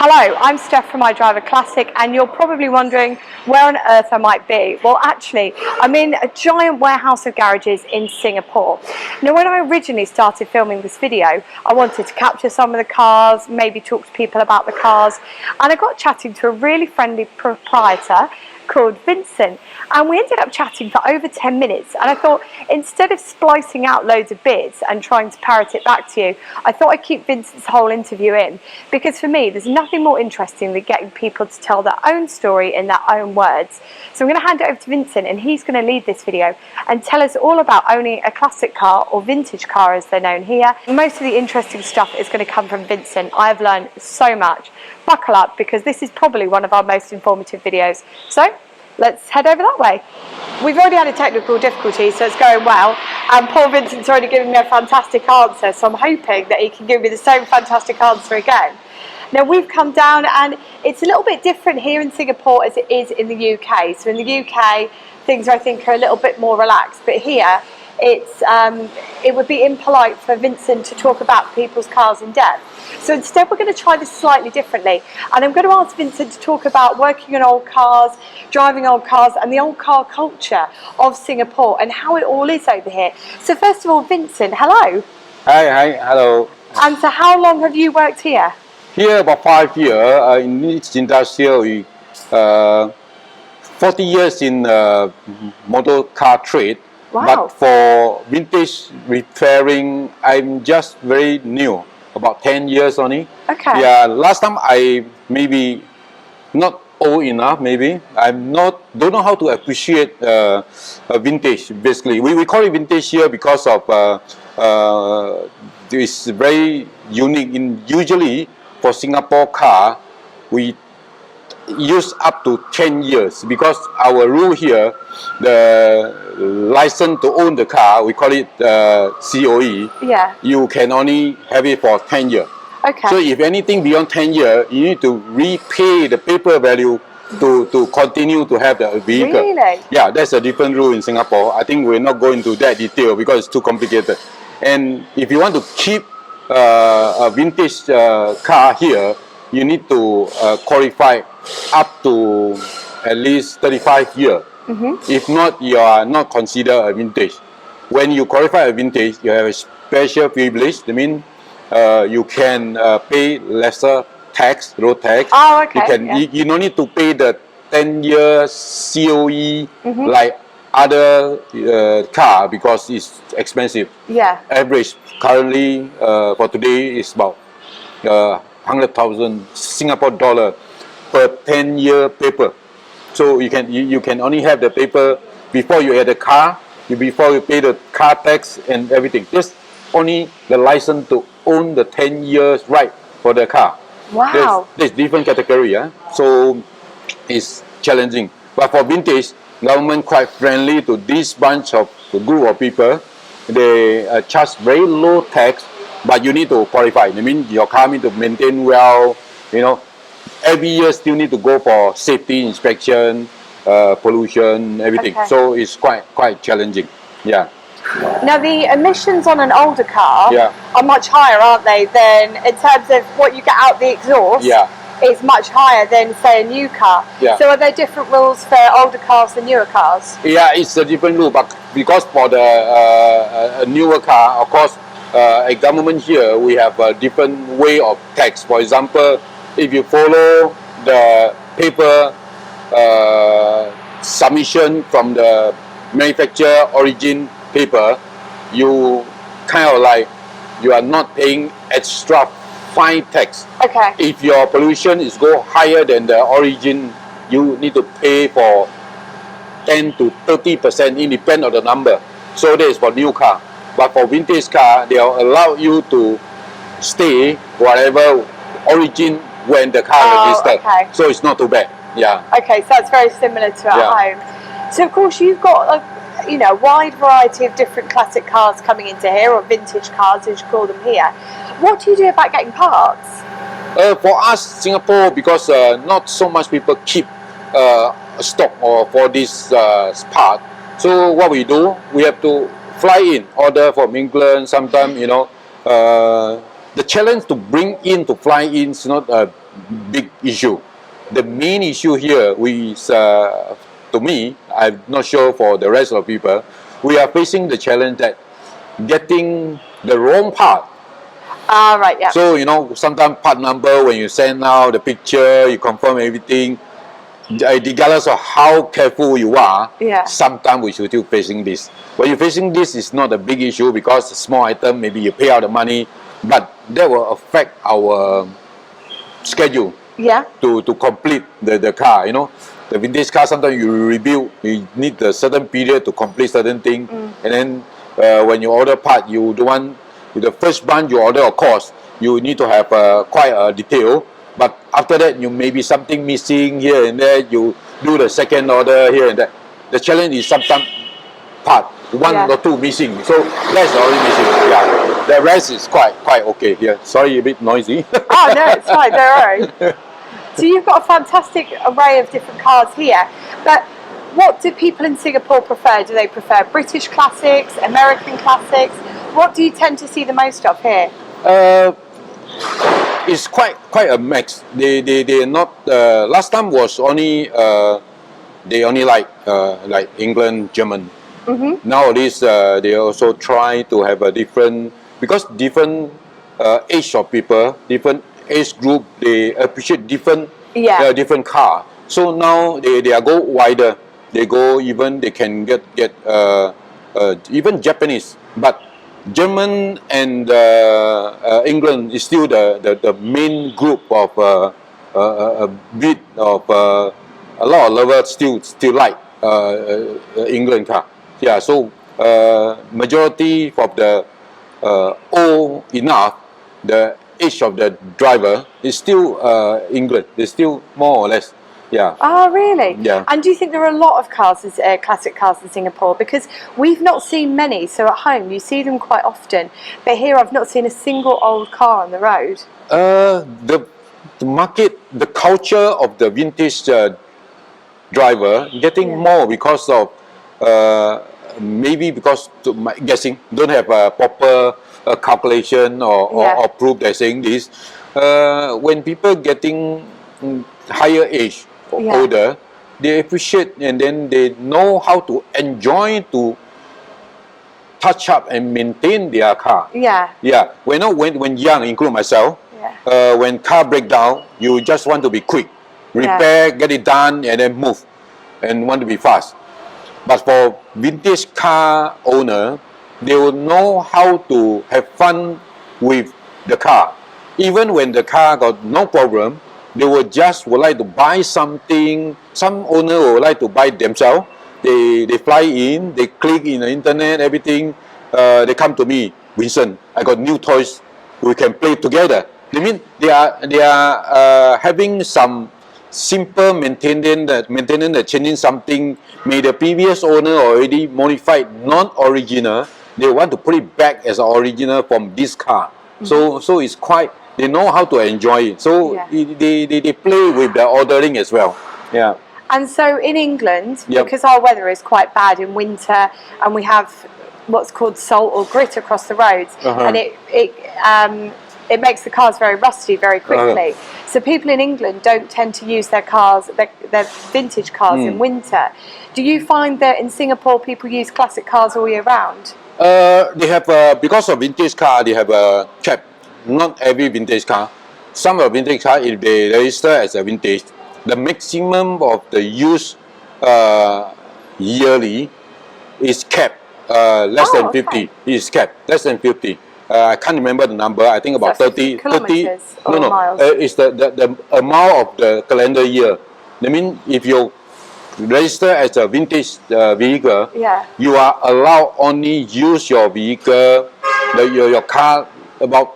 Hello, I'm Steph from iDriver Classic, and you're probably wondering where on earth I might be. Well, actually, I'm in a giant warehouse of garages in Singapore. Now, when I originally started filming this video, I wanted to capture some of the cars, maybe talk to people about the cars, and I got chatting to a really friendly proprietor called Vincent, and we ended up chatting for over 10 minutes. And I thought, instead of splicing out loads of bits and trying to parrot it back to you, I thought I'd keep Vincent's whole interview in, because for me there's nothing more interesting than getting people to tell their own story in their own words. So I'm going to hand it over to Vincent, and he's going to lead this video and tell us all about owning a classic car, or vintage car as they're known here. Most of the interesting stuff is going to come from Vincent. I've learned so much. Buckle up, because this is probably one of our most informative videos. So let's head over that way. We've already had a technical difficulty, so it's going well, and poor Vincent's already given me a fantastic answer, so I'm hoping that he can give me the same fantastic answer again. Now, we've come down, and it's a little bit different here in Singapore as it is in the UK. So in the UK, things I think are a little bit more relaxed, but here it would be impolite for Vincent to talk about people's cars in depth. So instead, we're going to try this slightly differently, and I'm going to ask Vincent to talk about working on old cars, driving old cars, and the old car culture of Singapore and how it all is over here. So first of all, Vincent, hello. Hi, hello. And so how long have you worked here? Here about 5 years in this industry. 40 years in motor car trade. Wow. But for vintage repairing, I'm just very new. About 10 years only. Okay. Yeah, last time I maybe not old enough. Maybe don't know how to appreciate vintage. Basically, we call it vintage here because of it's very unique. Usually for Singapore car, we use up to 10 years because our rule here, the license to own the car, we call it COE. Yeah. You can only have it for 10 years. Okay. So if anything beyond 10 years, you need to repay the paper value to continue to have the vehicle. Really? Yeah, that's a different rule in Singapore. I think we're not going into that detail because it's too complicated. And if you want to keep a vintage car here, you need to qualify up to at least 35 years. If not, you are not considered a vintage. When you qualify a vintage, you have a special privilege. I mean, you can pay lesser tax, road tax. Oh, okay. You don't need to pay the 10-year COE like other car because it's expensive. Yeah. Average currently for today is about 100,000 Singapore dollar per 10-year paper. So you can only have the paper before you have the car, before you pay the car tax and everything. Just only the license to own the 10 years right for the car. Wow. There's different category, so it's challenging. But for vintage, government quite friendly to this bunch of group of people. They charge very low tax, but you need to qualify. I mean, your car need to maintain well. Every year still need to go for safety inspection, pollution, everything. Okay. So it's quite challenging. Yeah. Now, the emissions on an older car are much higher, aren't they, than in terms of what you get out the exhaust? Yeah. Is much higher than, say, a new car. Yeah. So are there different rules for older cars than newer cars? Yeah, it's a different rule, but because for the newer car, of course, a government here, we have a different way of tax. For example, if you follow the paper submission from the manufacturer origin paper, you kind of like, you are not paying extra fine tax. Okay. If your pollution is go higher than the origin, you need to pay for 10 to 30%, it depends on the number. So that is for new car. But for vintage car, they'll allow you to stay whatever origin when the car registered. Okay. So it's not too bad. Yeah. Okay, so that's very similar to at home. So of course you've got a wide variety of different classic cars coming into here, or vintage cars as you call them here. What do you do about getting parts? For us, Singapore, because not so much people keep a stock or for this part. So what we do, we have to fly in, order from England. Sometimes, the challenge to bring in, to fly in is not a big issue. The main issue here is, to me, I'm not sure for the rest of people, we are facing the challenge that getting the wrong part. Ah, right, yeah. So, you know, sometimes part number, when you send out the picture, you confirm everything, regardless of how careful you are, Yeah. sometimes we should still facing this. When you're facing this, it's not a big issue because a small item, maybe you pay out the money, but that will affect our schedule Yeah. to complete the car. You know, the vintage car, sometimes you rebuild, you need a certain period to complete certain thing, and then when you order part, you don't want, the first bunch you order, of course, you need to have quite a detail, but after that, you maybe something missing here and there, you do the second order here and there. The challenge is sometimes part, one Yeah. or two missing, so that's already missing. Yeah, the rest is quite okay here. Sorry, a bit noisy. Oh, no, it's fine, don't worry. So you've got a fantastic array of different cars here, but what do people in Singapore prefer? Do they prefer British classics, American classics? What do you tend to see the most of here? It's quite a mix. They not. Last time was only they only like England, German. Nowadays they also try to have a different, because different age of people, different age group, they appreciate different Yeah. different car. So now they are go wider. They go, even they can get even Japanese, but German and England is still the main group of a bit of a lot of lovers still like England car. Yeah, so majority of the old enough, the age of the driver is still England. They're still more or less. Yeah. Oh, really? Yeah. And do you think there are a lot of cars, classic cars in Singapore? Because we've not seen many, so at home you see them quite often. But here I've not seen a single old car on the road. The market, the culture of the vintage driver getting more because of maybe because, to my guessing, don't have a proper calculation or proof they're saying this. When people getting higher age or older, they appreciate, and then they know how to enjoy to touch up and maintain their car. Yeah. Yeah. When young, include myself, when car break down, you just want to be quick, repair, get it done, and then move, and want to be fast. But for vintage car owner, they will know how to have fun with the car. Even when the car got no problem, they would like to buy something. Some owner would like to buy themselves. They fly in, they click in the internet, everything. They come to me, Vincent, I got new toys, we can play together. I mean, they are having some simple maintenance, changing something. May the previous owner already modified non-original, they want to put it back as an original from this car. So it's quite, they know how to enjoy it. So they play with the ordering as well. Yeah. And so in England, because our weather is quite bad in winter, and we have what's called salt or grit across the roads, and it makes the cars very rusty very quickly. So people in England don't tend to use their cars, their vintage cars in winter. Do you find that in Singapore people use classic cars all year round? They have because of vintage car, they have a cap. Not every vintage car. Some of vintage car, if they register as a vintage, the maximum of the use yearly is capped. Less than 50 is capped. Less than 50. I can't remember the number. I think about 30 kilometers or miles? It's the amount of the calendar year. I mean, if you register as a vintage vehicle, you are allowed only use your vehicle, your car, about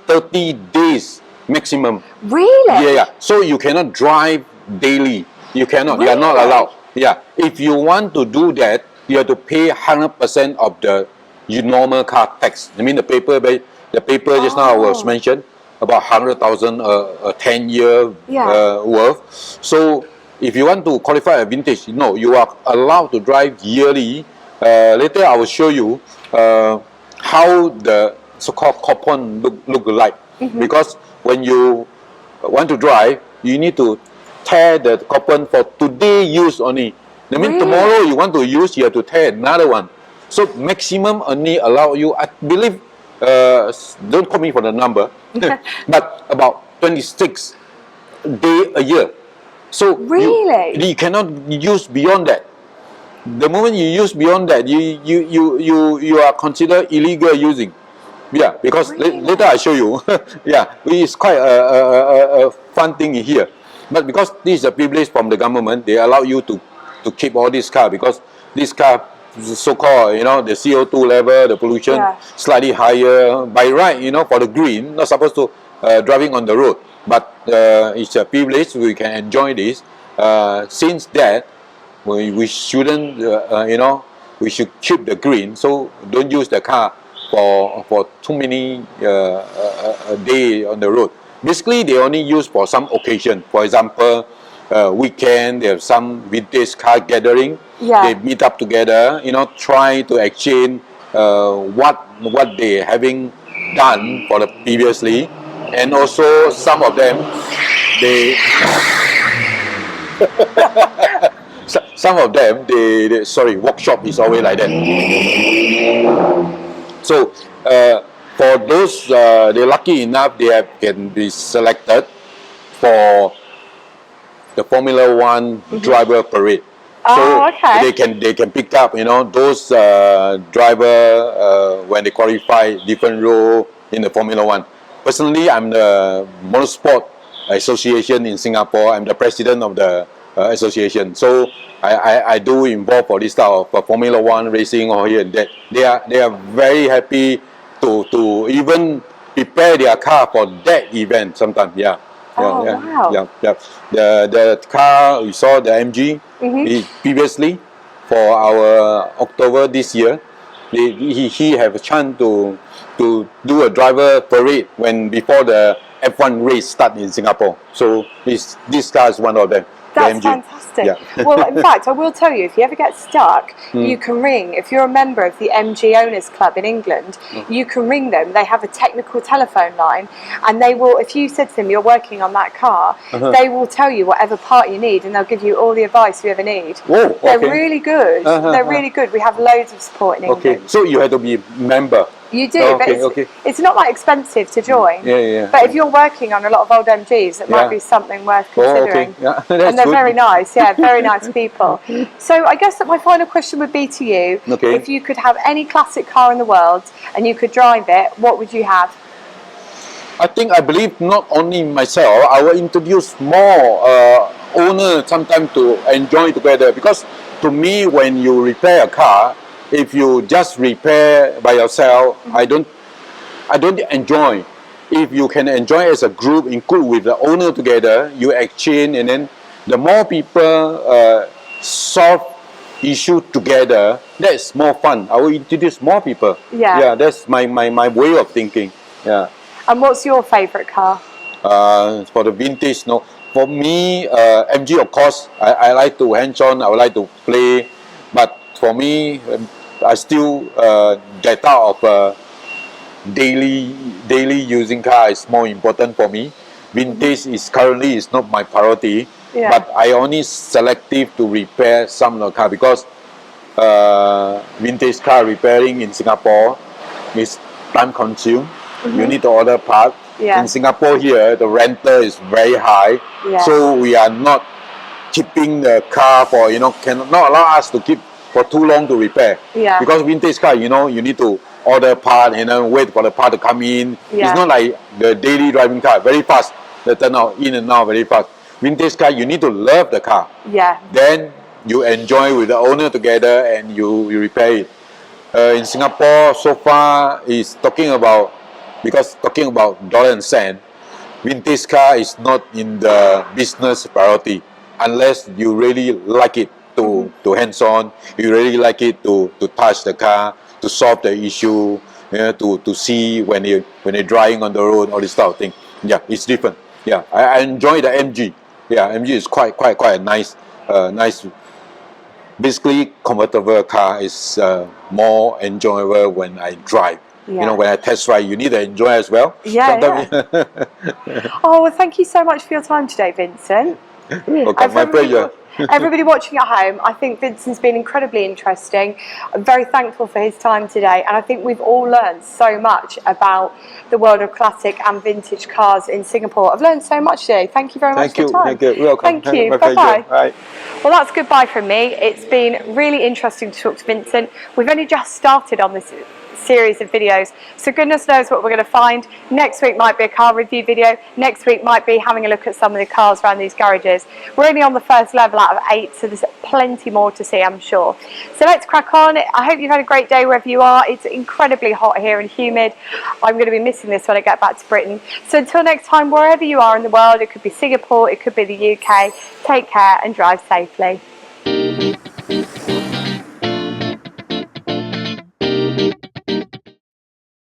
30 days maximum. Really? Yeah. So you cannot drive daily. You cannot. Really? You are not allowed. Yeah. If you want to do that, you have to pay 100% of the normal car tax. I mean, the paper just now was mentioned, about 100,000 10-year worth. So if you want to qualify a vintage, no, you are allowed to drive yearly. Later I will show you how the so-called coupon look like. Because when you want to drive, you need to tear the coupon for today use only. That means Really? tomorrow you want to use, you have to tear another one. So maximum only allow you, I believe, don't quote me for the number, but about 26 day a year. So Really? you cannot use beyond that. The moment you use beyond that, you are considered illegal using. Yeah, because Really? later I show you. Yeah, it's quite a fun thing here. But because this is a privilege from the government, they allow you to keep all this car, because this car, so-called, the CO2 level, the pollution Yeah. slightly higher. By right, for the green, not supposed to driving on the road. But it's a privilege, we can enjoy this. Since that, we shouldn't, we should keep the green. So don't use the car for too many a day on the road. Basically, they only use for some occasion. For example, weekend, they have some vintage car gathering. Yeah. They meet up together, try to exchange what they having done for the previously, and also some of them, they some of them, sorry, workshop is always like that. So for those, they're lucky enough, can be selected for the Formula One driver parade. So Oh, okay. they can pick up, those driver when they qualify different role in the Formula One. Personally, I'm the Motorsport Association in Singapore. I'm the president of the association. So I do involve for this type of Formula One racing or here and there. They are very happy to even prepare their car for that event sometimes. Yeah. Oh, wow. Yeah. The car we saw, the MG, previously for our October this year, he have a chance to do a driver parade before the F1 race start in Singapore. So this car is one of them. That's the MG. fantastic. Yeah. Well, in fact, I will tell you, if you ever get stuck, you can ring. If you're a member of the MG Owners Club in England, you can ring them. They have a technical telephone line, and they will, if you said to them you're working on that car, they will tell you whatever part you need, and they'll give you all the advice you ever need. Whoa, They're okay. really good. They're really good. We have loads of support in England. Okay, so you have to be a member. You do, Oh, but okay. it's not like expensive to join. Yeah. But if you're working on a lot of old MGs, it might be something worth considering. Yeah, and they're very nice, very nice people. So I guess that my final question would be to you, if you could have any classic car in the world and you could drive it, what would you have? I believe not only myself, I will introduce more owners sometimes to enjoy together, because to me, when you repair a car, if you just repair by yourself, I don't enjoy. If you can enjoy as a group, include with the owner together, you exchange, and then the more people solve issue together, that's more fun. I will introduce more people. Yeah, that's my way of thinking. Yeah. And what's your favourite car? For the vintage, no. For me, MG, of course, I like to hands-on, I would like to play, but for me, I still get out of daily using car is more important for me. Vintage is currently not my priority, but I only selective to repair some of the car, because vintage car repairing in Singapore is time consumed. You need to order parts. In Singapore here, the rental is very high, so we are not keeping the car for, cannot allow us to keep for too long to repair. Because vintage car, you need to order part and then wait for the part to come in. It's not like the daily driving car, very fast. They turn out in and out very fast. Vintage car, you need to love the car. Then you enjoy with the owner together and you repair it. In Singapore, so far, talking about dollar and cent, vintage car is not in the business priority unless you really like it to hands-on, you really like it to touch the car, to solve the issue, to see when they're driving on the road, all this type of thing. Yeah, it's different. Yeah, I enjoy the MG. Yeah, MG is quite a nice, basically convertible car is more enjoyable when I drive. You know, when I test ride, you need to enjoy as well. Yeah, Sometimes Oh, well, thank you so much for your time today, Vincent. okay, my pleasure. Everybody watching at home, I think Vincent's been incredibly interesting. I'm very thankful for his time today, and I think we've all learned so much about the world of classic and vintage cars in Singapore. I've learned so much today. Thank you very much for your time. Thank you. Welcome. Thank you. My Bye-bye. pleasure. Bye. Well, that's goodbye from me. It's been really interesting to talk to Vincent. We've only just started on this series of videos, so goodness knows what we're going to find. Next week might be a car review video. Next week might be having a look at some of the cars around these garages. We're only on the first level out of 8, so there's plenty more to see, I'm sure. So let's crack on. I hope you've had a great day wherever you are. It's incredibly hot here and humid. I'm going to be missing this when I get back to Britain. So until next time, wherever you are in the world, it could be Singapore, it could be the UK, take care and drive safely.